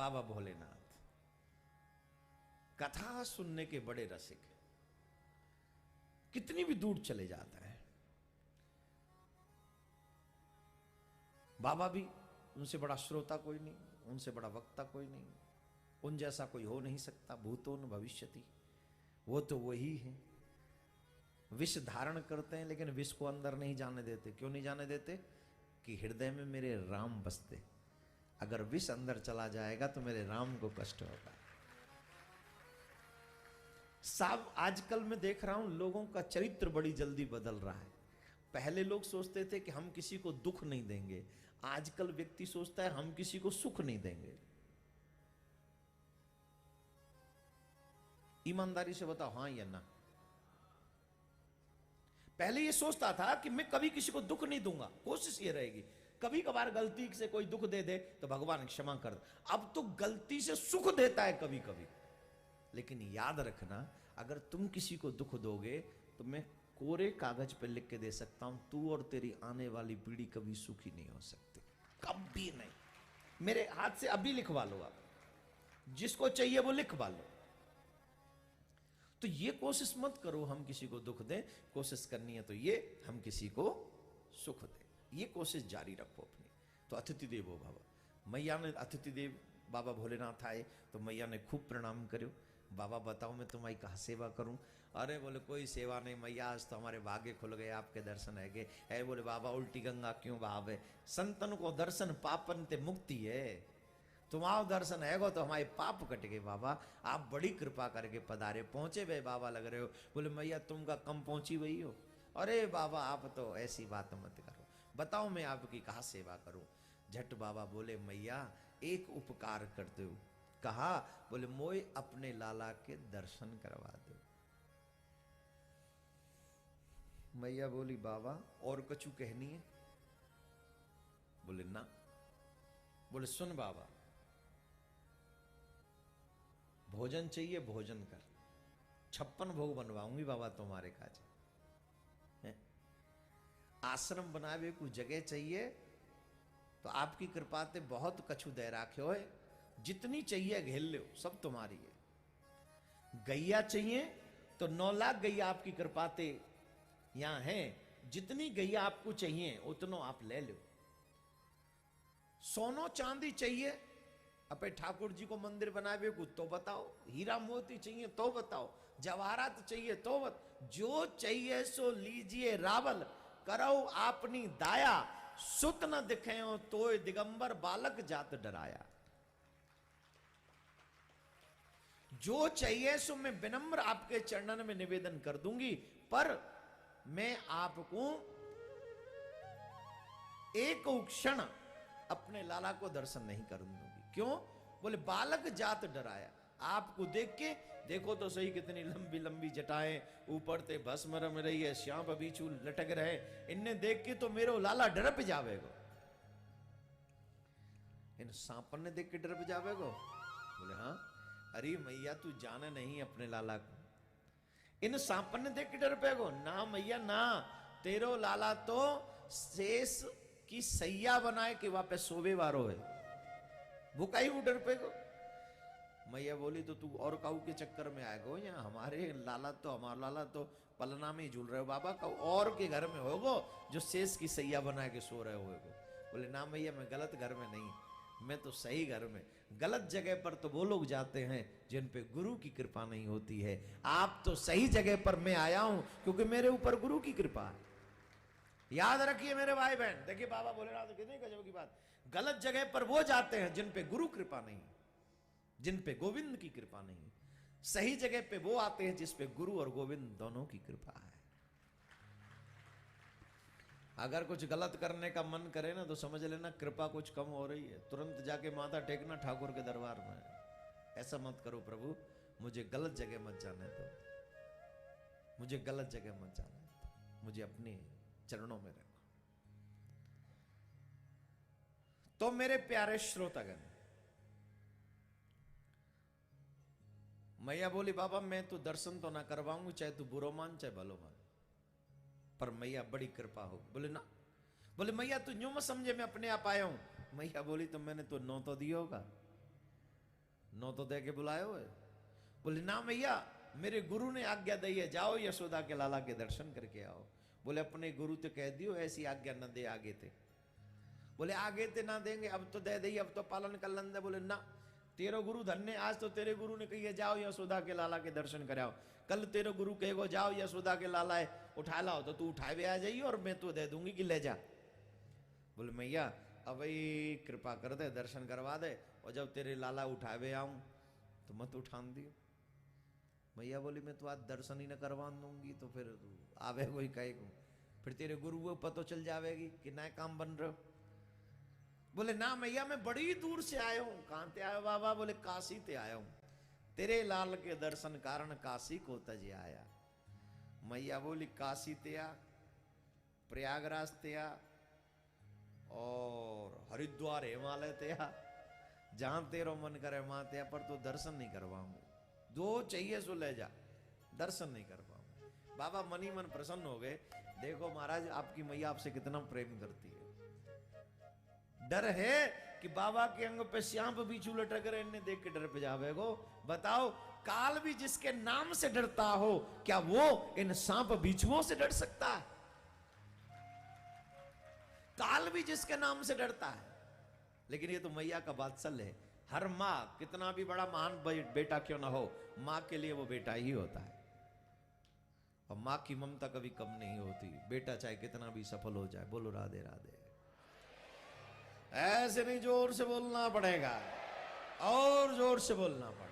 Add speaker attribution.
Speaker 1: बाबा भोलेनाथ कथा सुनने के बड़े रसिक हैं। कितनी भी दूर चले जाता है बाबा भी, उनसे बड़ा श्रोता कोई नहीं, उनसे बड़ा वक्ता कोई नहीं, उन जैसा कोई हो नहीं सकता। भूतो न भविष्यति, वो तो वही है। विष धारण करते हैं लेकिन विष को अंदर नहीं जाने देते। क्यों नहीं जाने देते? कि हृदय में मेरे राम बसते। अगर विष अंदर चला जाएगा तो मेरे राम को कष्ट होगा। साहब आजकल मैं देख रहा हूं लोगों का चरित्र बड़ी जल्दी बदल रहा है। पहले लोग सोचते थे कि हम किसी को दुख नहीं देंगे, आजकल व्यक्ति सोचता है हम किसी को सुख नहीं देंगे। ईमानदारी से बताओ, हां या ना? पहले ये सोचता था कि मैं कभी किसी को दुख नहीं दूंगा, कोशिश ये रहेगी कभी कभार गलती से कोई दुख दे दे तो भगवान क्षमा कर दे। अब तो गलती से सुख देता है कभी कभी। लेकिन याद रखना, अगर तुम किसी को दुख दोगे तो मैं कोरे कागज पर लिख के दे सकता हूं, तू और तेरी आने वाली पीढ़ी कभी सुखी नहीं हो सकती, कभी नहीं। मेरे हाथ से अभी लिखवा लो, आप जिसको चाहिए वो लिखवा लो। तो ये कोशिश मत करो हम किसी को दुख दें, कोशिश करनी है तो ये हम किसी को सुख दें, ये कोशिश जारी रखो अपनी। तो अतिथि देवो भव, मैया ने अतिथि देव बाबा भोलेनाथ आए तो मैया ने खूब प्रणाम करो। बाबा बताओ मैं तुम्हारी कहाँ सेवा करूं? अरे बोले कोई सेवा नहीं मैया, आज तो हमारे भाग्य खुल गए, आपके दर्शन है गए। है बोले बाबा उल्टी गंगा क्यों बहावे, संतन को दर्शन पापन ते मुक्ति है। तुम्हारा दर्शन है गो तो हमारे पाप कट गए बाबा, आप बड़ी कृपा करके पधारे, पहुंचे वे बाबा लग रहे हो। बोले मैया तुम का कम पहुंची वही हो। अरे बाबा आप तो ऐसी बात मत करो, बताओ मैं आपकी कहाँ सेवा करूं? झट बाबा बोले मैया एक उपकार कर दो। कहा? बोले मोए अपने लाला के दर्शन करवा दो। मैया बोली बाबा और कछु कहनी है? बोले ना। बोले सुन बाबा, भोजन चाहिए भोजन कर, 56 भोग बनवाऊंगी बाबा तुम्हारे काज। आश्रम बनावे को जगह चाहिए तो आपकी कृपा ते बहुत कछु दे राखे हो, जितनी चाहिए घेर लो, सब तुम्हारी है। गैया चाहिए तो 9 लाख गैया आपकी कृपा ते यहां है, जितनी गैया आपको चाहिए उतनो आप ले लो। सोनो चांदी चाहिए अपने ठाकुर जी को मंदिर बनावे को तो बताओ, हीरा मोती चाहिए तो बताओ, जवाहरात चाहिए तो जो चाहिए सो लीजिए रावल, करो आपनी दाया, सुत न दिखे हो तो दिगंबर बालक जात डराया। जो चाहिए सो मैं विनम्र आपके चरणन में निवेदन कर दूंगी, पर मैं आपको एक क्षण अपने लाला को दर्शन नहीं कर दूंगी। क्यों? बोले बालक जात डराया। आपको देख के देखो तो सही, कितनी लंबी लंबी जटाएं, ऊपर ते भस्म रम रही है, श्याम बीचू लटक रहे, इन्हें देख के तो मेरो लाला डरप जावेगो। इन सांपन ने देख के डरप जावेगो? बोले हाँ। अरे मैया तू जाने नहीं अपने लाला को, इन सांपन ने देख के डर पेगो? ना मैया ना, तेरो लाला तो शेष की सैया बनाए कि वहां पे सोवे वारो है, वो कहीं वो डर पेगो? मैया बोली तो तू और काऊ के चक्कर में आएगो, यहाँ हमारे लाला तो, हमारा लाला तो पलना में ही झूल रहे हो बाबा, काऊ और के घर में होगो जो शेष की सैया बना के सो रहे होगो। बोले ना मैया मैं गलत घर में नहीं, मैं तो सही घर में। गलत जगह पर तो वो लोग जाते हैं जिन पे गुरु की कृपा नहीं होती है, आप तो सही जगह पर मैं आया हूं क्योंकि मेरे ऊपर गुरु की कृपा है। याद रखिए मेरे भाई बहन, देखिए बाबा भोलेनाथ तो कितनी गजब की बात। गलत जगह पर वो जाते हैं जिन पे गुरु कृपा नहीं, जिन पे गोविंद की कृपा नहीं। सही जगह पे वो आते हैं जिस पे गुरु और गोविंद दोनों की कृपा है। अगर कुछ गलत करने का मन करे ना तो समझ लेना कृपा कुछ कम हो रही है, तुरंत जाके माथा टेकना ठाकुर के दरबार में। ऐसा मत करो प्रभु, मुझे गलत जगह मत जाने दो, मुझे गलत जगह मत जाने दो, मुझे अपने चरणों में रखो। तो मेरे प्यारे श्रोतागण, मैया बोली बाबा मैं तो दर्शन तो ना करवाऊंगी, चाहे तू बुरो मान चाहे भलो मान, पर मैया बड़ी कृपा हो। बोले ना। बोले मैया तू यूं मत समझे मैं अपने आप आया हूं। मैया बोली तो मैंने तो 9 तो दिया होगा, नौ तो दे के बुलाए हुए। बोले ना भैया, मेरे गुरु ने आज्ञा दी है, जाओ यशोदा के लाला के दर्शन करके आओ। बोले अपने गुरु तो कह दियो ऐसी आज्ञा न दे आगे थे। बोले आगे थे ना देंगे, अब तो दे दी, अब तो पालन कर लन दे। बोले ना, तेरे गुरु धन्य, आज तो तेरे गुरु ने कही है जाओ यशोदा के लाला के दर्शन कराओ, कल तेरे गुरु कहेगो जाओ यशोदा के लाला है उठा लाओ, तो तू उठाए आ जाइए और मैं तो दे दूंगी कि ले जा। बोले मैया अब भाई कृपा कर दे, दर्शन करवा दे, और जब तेरे लाला उठावे आऊं तो मत उठान दियो। मैया बोली मैं तो आज दर्शन ही न करवा दूंगी, तो फिर आवे कोई कहे को, फिर तेरे गुरु को पता चल जावेगी कि नए काम बन रहे हो। बोले ना मैया मैं बड़ी दूर से आया हूं। कहां ते आया बाबा? बोले काशी ते आया हूं, तेरे लाल के दर्शन कारण काशी को तजे आया। मैया बोली काशी ते आ, प्रयागराज ते आ, और हरिद्वार हिमालय ते आ, जहां तेरो मन करे वहां ते आ, पर तो दर्शन नहीं करवाऊंगा। जो चाहिए सो ले जा, दर्शन नहीं कर पाऊंगा। बाबा मन ही मन प्रसन्न हो गए। देखो महाराज आपकी मैया आपसे कितना प्रेम करती है। डर है कि बाबा के अंग पे सांप बिच्छू लटक रहे, इन्हें देख के डर पे जावे गो। बताओ काल भी जिसके नाम से डरता हो, क्या वो इन सांप बिच्छुओं से डर सकता है? काल भी जिसके नाम से डरता है। लेकिन ये तो मैया का वात्सल्य है। हर माँ कितना भी बड़ा महान बेटा क्यों ना हो, माँ के लिए वो बेटा ही होता है, और माँ की ममता कभी कम नहीं होती। बेटा चाहे कितना भी सफल हो जाए। बोलो राधे राधे। ऐसे नहीं, जोर से बोलना पड़ेगा, और जोर से बोलना पड़ेगा।